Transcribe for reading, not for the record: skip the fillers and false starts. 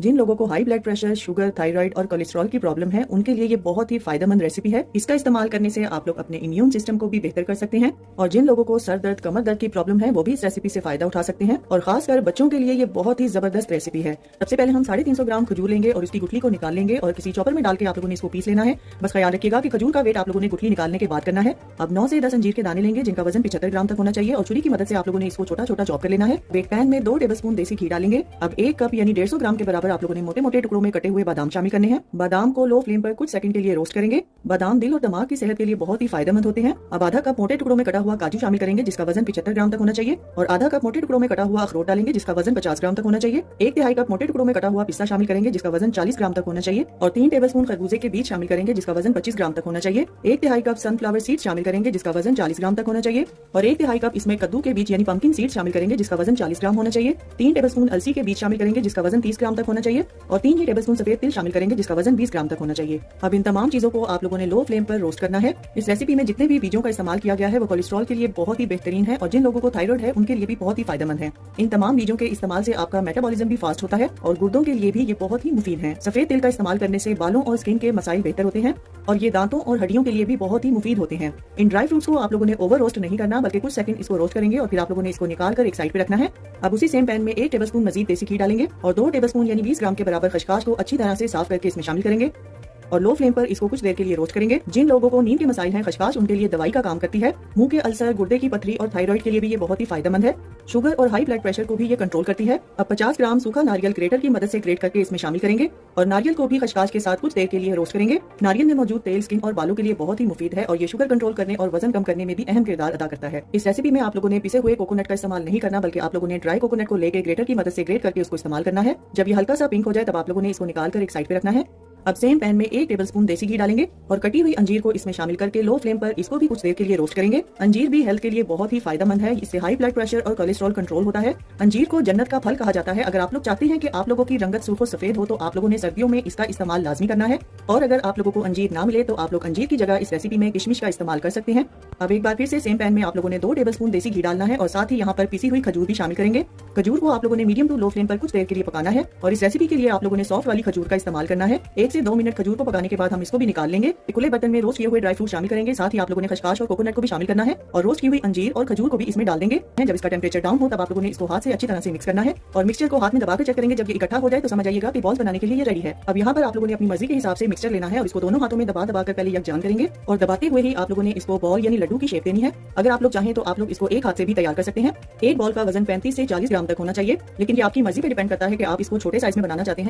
जिन लोगों को high blood pressure, sugar, thyroid और कोलेस्ट्रॉल की प्रॉब्लम है, उनके लिए ये बहुत ही फायदेमंद रेसिपी है। इसका इस्तेमाल करने से आप लोग अपने इम्यून सिस्टम को भी बेहतर कर सकते हैं और जिन लोगों को सर दर्द, कमर दर्द की प्रॉब्लम है, वो भी इस रेसिपी से फायदा उठा सकते हैं और खासकर बच्चों के लिए ये बहुत ही जबरदस्त रेसिपी है। सबसे पहले हम 350 ग्राम खजूर लेंगे और उसकी गुठली को निकाल लेंगे और किसी चॉपर में डाल के आप लोगों ने इसको पीस लेना है। बस ख्याल रखिएगा कि खजूर का वेट आप लोगों ने गुठली निकालने के बाद करना है। अब 9 से 10 अंजीर के दाने लेंगे जिनका वजन 75 ग्राम तक होना चाहिए और छुरी की मदद से आप लोगों ने इसको छोटा छोटा चॉप कर लेना है। एक पैन में 2 टेबलस्पून देसी घी डालेंगे। अब 1 कप यानी 150 ग्राम के बराबर आप लोगों ने मोटे मोटे टुकड़ों में कटे हुए बादाम शामिल करने हैं। बादाम को लो फ्लेम पर कुछ सेकंड के लिए रोस्ट करेंगे। बादाम दिल और दिमाग की सेहत के लिए बहुत ही फायदेमंद होते हैं। अब आधा कप मोटे टुकड़ों में कटा हुआ काजू शामिल करेंगे जिसका वजन 75 ग्राम तक होना चाहिए और आधा कप मोटे टुकड़ों में कटा हुआ अखरोट डालेंगे जिसका वजन 50 ग्राम तक होना चाहिए। 1/3 कप मोटे टुकड़ों में कटा हुआ पिस्ता शामिल करेंगे जिसका वजन 40 ग्राम तक होना चाहिए और 3 टेबलस्पून खरबूजे के बीज शामिल करेंगे जिसका वजन 25 ग्राम तक होना चाहिए। 1/3 कप सनफ्लावर सीड्स शामिल करेंगे जिसका वजन 40 ग्राम तक होना चाहिए और 1/3 कप इसमें कद्दू के बीज यानी पंपकिन सीड्स शामिल करेंगे जिसका वजन 40 ग्राम होना चाहिए। 3 टेबलस्पून अलसी के बीज शामिल करेंगे जिसका वजन 30 ग्राम तक होना चाहिए और 3 ही टेबलस्पून सफेद तिल शामिल करेंगे जिसका वजन 20 ग्राम तक होना चाहिए। अब इन तमाम चीजों को आप लोगों ने लो फ्लेम पर रोस्ट करना है। इस रेसिपी में जितने भी बीजों का इस्तेमाल किया गया है वो कोलेस्ट्रॉल के लिए बहुत ही बेहतरीन है और जिन लोगों को थायराइड है उनके लिए भी बहुत ही फायदेमंद है। इन तमाम बीजों के इस्तेमाल से आपका मेटाबॉलिज्म भी फास्ट होता है और गुर्दों के लिए भी ये बहुत ही मुफीद है। सफेद तिल का इस्तेमाल करने से बालों और स्किन के मसाइल बेहतर होते हैं और ये दांतों और हड्डियों के लिए भी बहुत ही मुफीद होते हैं। इन ड्राई फ्रूट्स को आप लोगों ने ओवर रोस्ट नहीं करना बल्कि कुछ सेकंड इसको रोस्ट करेंगे और फिर आप लोगों ने इसको निकाल कर एक साइड पे रखना है। अब उसी सेम पैन में 1 टेबलस्पून मजीद देसी घी डालेंगे और 2 टेबलस्पून यानी 20 ग्राम के बराबर खसखस को अच्छी तरह से साफ करके इसमें शामिल करेंगे और लो फ्लेम पर इसको कुछ देर के लिए रोस्ट करेंगे। जिन लोगों को नींद के मसाइल हैं, खसखस उनके लिए दवाई का काम करती है। मुंह के अल्सर, गुर्दे की पथरी और थायराइड के लिए भी ये बहुत ही फायदेमंद है। शुगर और हाई ब्लड प्रेशर को भी ये कंट्रोल करती है। अब 50 ग्राम सूखा नारियल ग्रेटर की मदद से ग्रेट करके इसमें शामिल करेंगे और नारियल को भी खसखस के साथ कुछ देर के लिए रोस्ट करेंगे। नारियल में मौजूद तेल स्किन और बालों के लिए बहुत ही मुफीद है और ये शुगर कंट्रोल करने और वजन कम करने में भी अहम किरदार अदा करता है। इस रेसिपी में आप लोगों ने पिसे हुए कोकोनट का इस्तेमाल नहीं करना बल्कि आप लोगों ने ड्राई कोकोनट को लेकर ग्रेटर की मदद से ग्रेट करके उसको इस्तेमाल करना है। जब ये हल्का सा पिंक हो जाए तब आप लोगों ने इसको निकाल कर एक साइड पे रखना है। अब सेम पैन में 1 टेबलस्पून देसी घी डालेंगे और कटी हुई अंजीर को इसमें शामिल करके लो फ्लेम पर इसको भी कुछ देर के लिए रोस्ट करेंगे। अंजीर भी हेल्थ के लिए बहुत ही फायदेमंद है। इससे हाई ब्लड प्रेशर और कोलेस्ट्रॉल कंट्रोल होता है। अंजीर को जन्नत का फल कहा जाता है। अगर आप लोग चाहते हैं कि आप लोगों की रंगत सुर्ख और सफेद हो तो आप लोगों ने सर्दियों में इसका इस्तेमाल लाजमी करना है और अगर आप लोगों को अंजीर ना मिले तो आप लोग अंजीर की जगह इस रेसिपी में किशमिश का इस्तेमाल कर सकते हैं। अब एक बार फिर से सेम पैन में आप लोगों ने 2 टेबलस्पून देसी घी डालना है और साथ ही यहाँ पर पिसी हुई खजूर भी शामिल करेंगे। खजूर को आप लोगों ने मीडियम टू लो फ्लेम पर कुछ देर के लिए पकाना है और इस रेसिपी के लिए आप लोगों ने सॉफ्ट वाली खजूर का इस्तेमाल करना है। 1 से 2 मिनट खजूर को पकाने के बाद हम इसको भी निकाल लेंगे। खुले बर्तन में रोस्ट किए हुए ड्राई फ्रूट शामिल करेंगे। साथ ही आप लोगों ने खसखस और कोकोनट को भी शामिल करना है और रोस्ट की हुई अंजीर और खजूर को भी इसमें डाल देंगे। जब इसका टेम्परेचर डाउन हो तब आप लोगों ने इसको हाथ से अच्छी तरह से मिक्स करना है और मिक्सचर को हाथ में दबाकर चेक करेंगे। जब ये इकट्ठा हो जाए तो समझ आइएगा कि बॉल्स बनाने के लिए ये रेडी है। अब यहाँ पर आप लोगों ने अपनी मर्जी के हिसाब से मिक्सचर लेना है और इसको दोनों हाथों में दबा दबा कर पहले यकजान करेंगे और दबाते हुए ही आप लोगों ने इसको बॉल यानी लड्डू की शेप देनी है। अगर आप लोग चाहें तो आप लोग इसको एक हाथ से भी तैयार कर सकते हैं। एक बॉल का वजन 35 से 40 ग्राम तक होना चाहिए, लेकिन ये आपकी मर्जी पे डिपेंड करता है कि आप इसको छोटे साइज में बनाना चाहते हैं